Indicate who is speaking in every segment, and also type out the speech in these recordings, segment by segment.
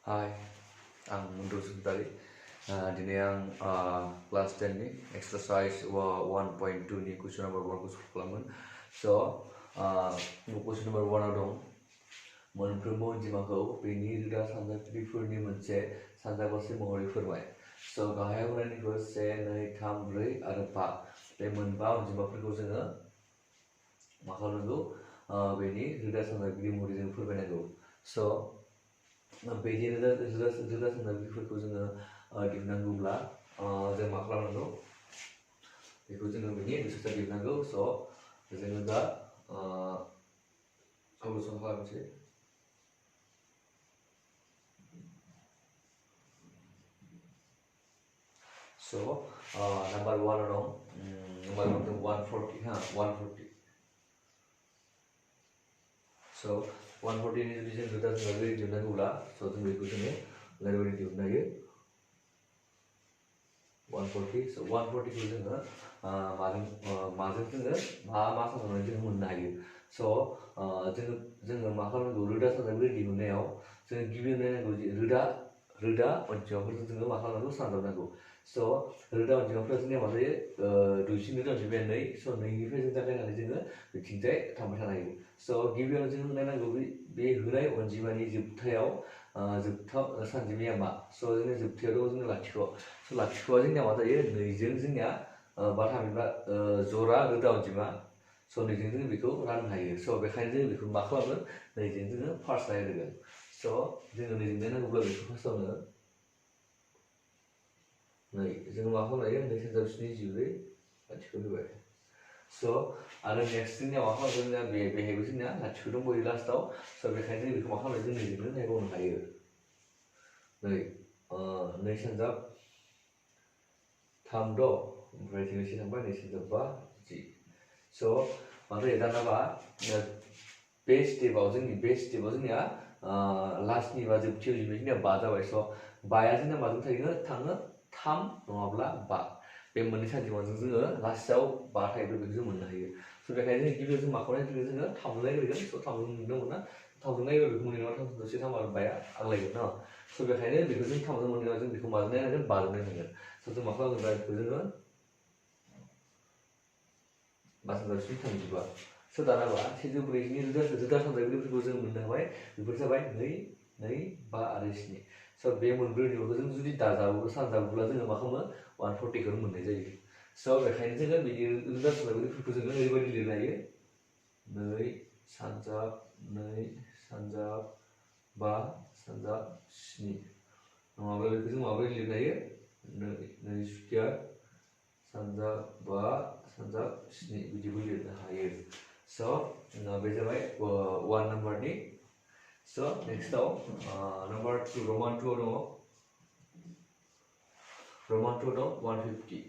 Speaker 1: Hai, आं Mundur Sundari. Dini आं class 10 ni exercise 1.2 ni question number 1 को solve खालामगोन. So, question number 1 आव दं. मोनफ्रोमबो अनजिमाखौ बेनि रोदा सानजागिरिफोरनि मोनसे सानजागासै महरै फोरमाय. So, गाहायाव होनायनिखौ 1, 2, 3, 4 आरो 5 बे मोनबा अनजिमाफोरखौ जोङो मा खालामनांगौ बेनि रोदा सानजागिरि महरै जों फोरमायनांगौ. So, बेनि रोदा सानजागिरिफोरखौ जोङो दिहुननांगौब्ला जों मा खालामनांगौ बेखौ जोङो बेनि गोसोआ दिहुननांगौ. So, जोङो दा सल्युसन खालामनोसै. So, number 1 dong, number 1 itu 140, 140. So, 140 ini jadi जों रोदा सानजागिरि दिहुननांगौब्ला so जों बेखौ जोङो ओरैबायदि दिहुननो हायो. 140, so 140 को जोङो माजों जोङो मा साननानै जों मोननो हायो. So, जोङो मा खालामनांगौ रोदा सानजागिरि दिहुननायाव जोङो गिबियावनो नायनांगौ रोदा अनजिमाफोरजों जोङो मा खालामनांगौ सानजाबनांगौ. So, रोदा अनजिमाफोरा जोंनिया मा जायो दुइसिन रोदा अनजिमाया 2, so 2निफ्राय जों जागायनानै जोङो बिथिंजाय थांबाय थानो हायो. So, गिबियावनो जों नायनांगौ बे होनाय अनजिमानि जोबथायाव जोबथा सानजिमाया मा. So, जोंनि जोबथायाव दङ जोंनि लाथिख'. So, लाथिख'आ जोंनिया मा जायो 2जों जोंनिया बा थामहिनबा जरा रोदा अनजिमा. So, 2जों जों बेखौ राननो हायो. So, बेखायनो जों बेखौ मा खालामगोन 2जों जोङो फार्स्ट नायग्रोगोन. So, जोङो 2जों नायनांगौब्ला बेखौ फार्स्टआवनो 2 जोङो मा खालामनो हायो 2 सानजाब 7 14 लाथिख' होबाय. So, आरो नेक्स्ट जोंनिया मा खालामगोन जोंनिया बेहायबो जोंनिया लाथिख' दंबावो लास्टआव. So, बेखायनो जों बेखौ मा खालामनो जों 2जोंनो नायबावनो हायो. 2 सानजाब 3 6 ओमफ्राय जों एसे थांबाय 2 सानजाब 5 10. So, मा जायो दाना बे स्टेपाव जोंनिया लास्टनि बा जोबथियाव जोंनिया 5 जाबाय. So, 5आ जोंना माजों थाङो 3 नङाब्ला 5 बे मोननै सानजिमाजों जोङो लास्टआव 5 थायोब्ला बेखौ जों मोननो हायो. So, बेखायनो जों गिबियाव जों माखौ नायग्रोगोन जोङो 3जों नायग्रोगोन. So, 3जों मोनदोंमोन ना 3जों नायोब्ला बेखौ मोननाय नङा 3 दसे 3 आरो 5आ आग्लायगोन ना. So, बेखायनो बेखौ जों 3जों मोननाय नङा जों बेखौ माजों नायनांगोन 5जों नायनांगोन. So, जों मा खालामगोन बेखौ जोङो 5 सानजाब 35. So, दाना 140नि रोदा सानजागिरिफोरखौ जों मोननो हाबाय. बेफोर जाबाय 2, 2, 5 आरो 7. So, बे मोनब्रै अनजिमाखौ जों जुदि सानजाबोब्ला जोङो मा खालामो 140खौनो मोननाय जायो. So, बेखायनो जोङो बेनि रोदा सानजागिरिफोरखौ जोङो ओरैबायदि लिरनो हायो 2 सानजाब 2 सानजाब 5 सानजाब 7. नङाब्ला बेखौ जों माबोरै लिरनो हायो 2 स्कुवेर सानजाब 5 सानजाब 7 बिदिबो लिरनो हायो. So, बे जाबाय 1 नाम्बारनि. So, नेक्स्टआव नाम्बार 2 रमान 2 दङ. रमान 2 दं 150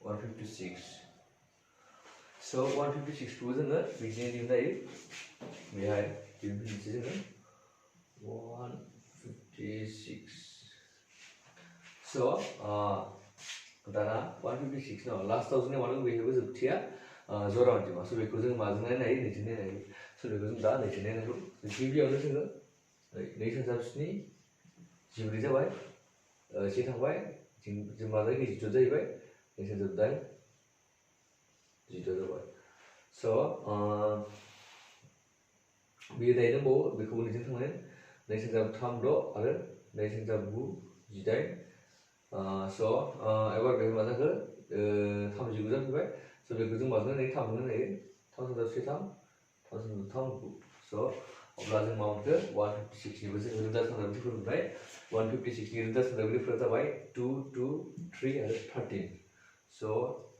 Speaker 1: 156. So, 156खौबो जोङो बिदिनो दिहुननो हायो. बेहाय दिहुनफिननोसै जोङो 156. So, दाना 156 न लास्टआव जोंनिया मा दं बेहायबो जोबथिया जरा अनजिमा. So, बेखौ जों माजों नायनो हायो 2जों नायनो हायो. So, बेखौ जों दा 2जों नायनांगौ. गिबियावनो जोङो 2 सानजाब 7 14 जाबाय. 1 थांबाय जों मा जायो 18 जाहैबाय. 2 सानजाब 8 18 जाबाय. So, बेयो दायो दंबावो बेखौबो 2जों थांनाय 2 सानजाब 3 6 आरो 2 सानजाब 9 18. So, एबार बेखौ मा जाखो 39 जाफैबाय. So, बेखौ जों माजों नायनो 3जों नायनो हायो. 3 सानजाब 1 3 3 सानजाब 3 9. So, अब्ला जों मा मोनखो 156निबो जों रोदा सानजागिरिफोर मोनबाय. 156नि रोदा सानजागिरिफोरा जाबाय 2 2 3 आरो 13. So,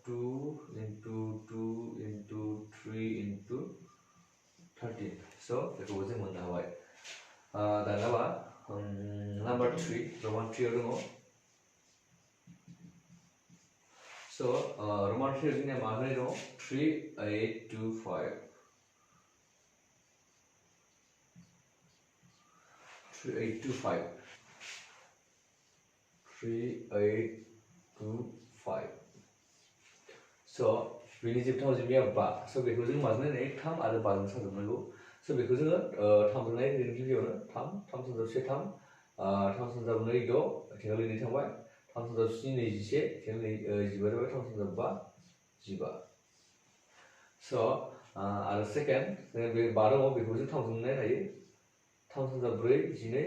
Speaker 1: 2 into 2 into 3 into 13. So, बेखौबो जों मोननो हाबाय. दाना नाम्बार 3 रमान 3 आव दङ. So, रमान 3 आव जोंनिया मा होनाय दङ 3 8 2 5 3 8 2 5 3 8 2 5. So, बेनि जोबथा अनजिमाया 5. So, बेखौ जों माजों नायनो हायो 3 आरो 5जों सानजाबनांगौ. स' बेखौ जोङो थामजों नायगोन गिबियावनो 3 3 सानजाब 1 3 3 सानजाब 2 6 आथिखालाव 2 थांबाय 3 सानजाब 7 21 आथिखालाव 15 जाबाय 3 सानजाब 5 15 स' आरो सेकेन्ड जोङो बे 5 दङ बेखौ जों थामजों नायनो हायो 3 सानजाब 4 12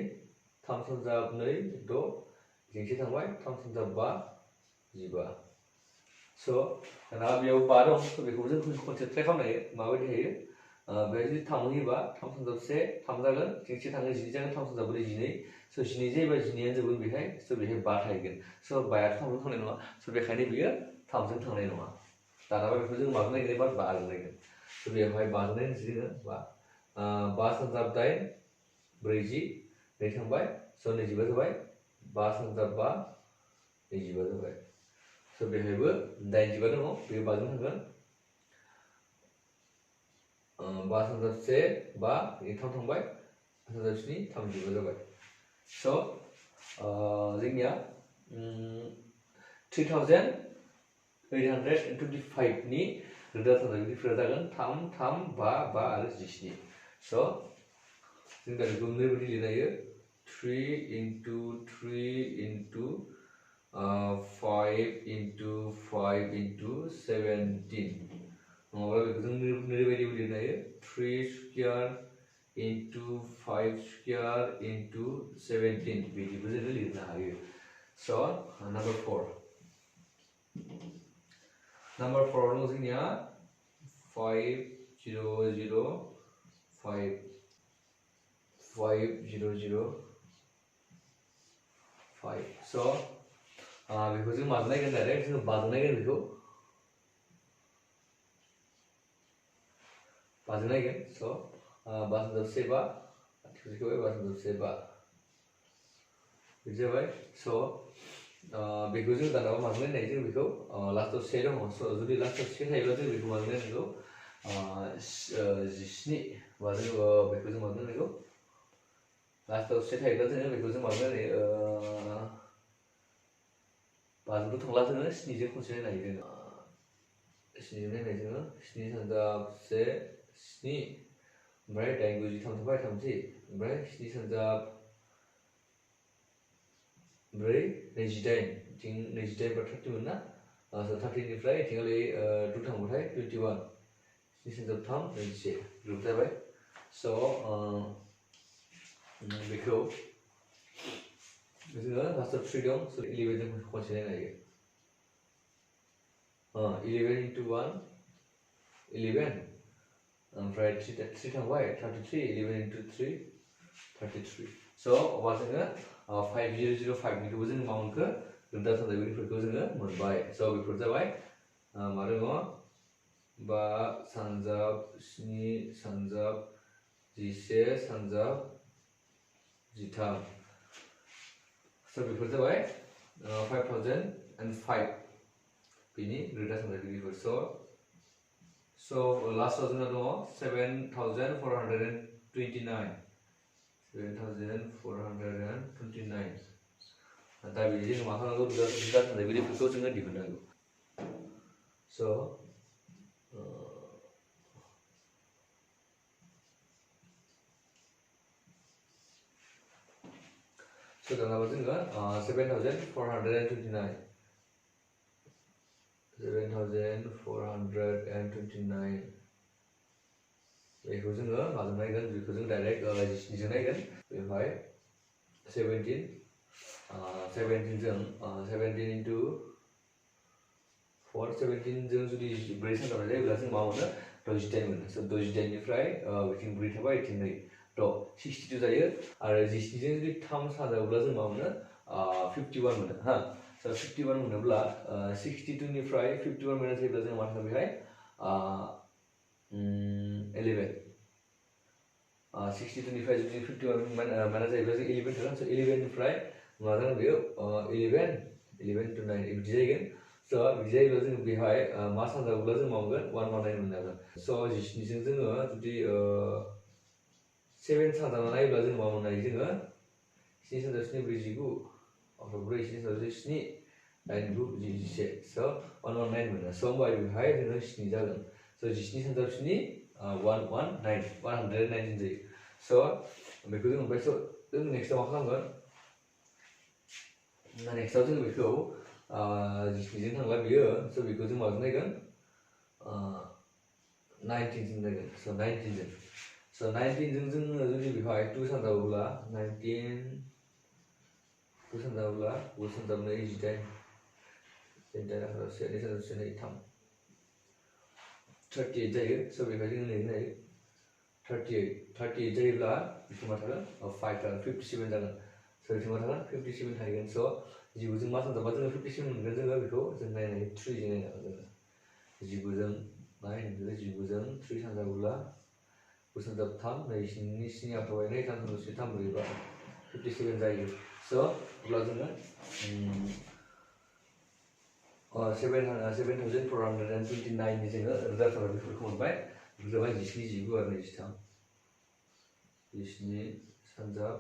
Speaker 1: 3 सानजाब 2 6 जोंसे थांबाय 3 सानजाब 5 15 स' दाना बेयाव 5 दं स' बेखौ जों खनसे ट्राइ खालामनो हायो माबायदि हायो बेहाय जुदि 3 होयोबा 3 सानजाब 1 3 जागोन जोंसे थाङो 12 जागोन 3 सानजाब 4 12 स' 12 जायोबा 12 जोबगोन बेहाय स' बेहाय 5 थाहैगोन स' 5आथ' 3जों थांनाय नङा स' बेखायनो बियो 3जों थांनाय नङा दाना बेखौ जों माजों नायगोन एबा 5जों नायगोन स' बेवहाय 5जों नायनोसै जोङो 5 सानजाब 8 40 2 थांबाय स' 25 जाबाय 5 सानजाब 5 25 जाबाय स' बेहायबो 85 दङ बे 5जों थांगोन 5 सानजाब 1 5 3 थांबाय 5 सानजाब 7 35 जाबाय स' जोंनिया 3825 नि रोदा सानजाबगिरिफोरा जागोन 3 3 5 5 आरो 17 स' जों दा बेखौ ओरैबायदि लिरनो हायो 3 into 3 into 5 into 5 into 17 नङाब्ला बेखौ जों ओरैबायदि लिरनो हायो 3 square into 5 square into 17 बिदिबो जोङो लिरनो हायो स' number 4 number 4 दङ जोंनिया 5 0 0 5 5 0 0 5 स' बेखौ जों माजों नायगोन डाइरेक्ट जोङो 5जों नायगोन बेखौ 5जों नायगोन स' 5 सानजाब 1 5 आथिखालाव 5 सानजाब 1 5 बिदि जाबाय स' बेखौ जों दाना माजों नायनो हायो जों बेखौ लास्टआव 1 दङ स' जुदि लास्टआव 1 थायोब्ला जों बेखौ माजों नायनांगौ 17 बा जों बेखौ जों माजों नायनांगौ लास्टआव 1 थायोब्ला जोङो बेखौ जों माजों नायनो 5जोंथ' थांला जोङो 7जों खनसे नायनो हायो जोङो 7जों नायनाय जोङो 7 सानजाब 1 7 ओमफ्राय 8 9 3 थांबाय 30 ओमफ्राय 7 सानजाब 4 28 थिं 28 बा 30 मोन ना स' 30 निफ्राय थिंगालि 2 थांबाथाय 21 7 सानजाब 3 21 ग्रुप जाबाय स' बेखौ जोङो लास्टआव 3 दं स' 11 जों खनसे नायनो हायो 11 into 1 11 ओमफ्राय 3 थांबाय 33 11 into 3 33 स' अब्ला जोङो 5005 निखौबो जोङो मा मोनखो रोदा सानजाबगिरिफोरखौ जोङो मोनबाय स' बेफोर जाबाय मा दङ 5 सानजाब 7 सानजाब 11 सानजाब 13 स' बेफोर जाबाय 5005 बिनि रोदा सानजाबगिरिफोर स' लास्टआव जोंना दङ 7429 7429 दा बिदि जों मा खालामनांगौ रोदा सानजाबगिरिफोरखौ जोङो दिहुननांगौ स' दानाबा जोङो 7429 7429 बेखौ जोङो माजों नायगोन बेखौ जों डाइरेक्ट 17जों नायगोन बेवहाय 17 17 into 4 17 जों जुदि 4 सानजाबनाय जायोब्ला जों मा मोनो 68 मोनो स' 68 निफ्राय बिथिं 4 थाबाय बिथिं 2 62 जायो आरो 17 जों जुदि 3 सानजाबोब्ला जों मा मोनो 51 मोनो हा स' 51 मोनोब्ला 62 निफ्राय 51 माइनास जायोब्ला जों मा थागोन बेहाय 11 62 निफ्राय जुदि 51 माइनास जायोब्ला जों 11 थागोन स' 11 निफ्राय मा जागोन बेयो 11 to 9 बिदि जागोन स' बिदि जायोब्ला जों बेहाय मा सानजाबोब्ला जों मा मोनगोन 119 मोननो हागोन स' 17जों जोङो जुदि 7 सानजाबना नायोब्ला जों मा मोननो हायो जोङो 7 सानजाब 7 49 4 7 सानजाब 7 9 9 11 स' 119 मोनो स' होमबा बेहाय जोङो 7 जागोन स' 17 सानजाब 7 119 जायो स' बेखौ जों ओमफ्राय स' जों नेक्स्टआव मा खालामगोन नेक्स्टआव जों बेखौ जिस्निजों थांला बियो स' बेखौ जों माजों नायगोन 19 जों नायगोन स' 19 जों स' 19 जों जोङो जुदि बेवहाय 2 सानजाबोब्ला 19 2 सानजाबोब्ला 5 सानजाबनाय 18 38 जायो स' बेवहाय जोङो लिरनो हायो 38 जायोब्ला बेखौ मा थागोन 5 थागोन 57 जागोन स' बेखौ मा थागोन 57 थागोन स' 19 जों मा सानजाबा जोङो 57 मोनगोन जोङो बेखौ जों नायनो हायो 3 जों नायनो हागोन जोङो 19 जों 19 जों 3 सानजाबोब्ला 5 सानजाब 3 नैजिस्नि 7 आथाबाय 2 3 3 3 बोरैबा 57 जायो स' अब्ला जोङो 7,429 नि जोङो रोदाफोरा बेफोरखौ मोनबाय जाबाय 19 19 आरो 23 19 सानजाब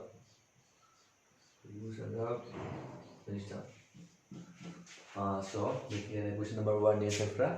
Speaker 1: 9 सानजाब 23 स' बेखिनियानो कुइसन नाम्बार 1 नि एन्सारफ्रा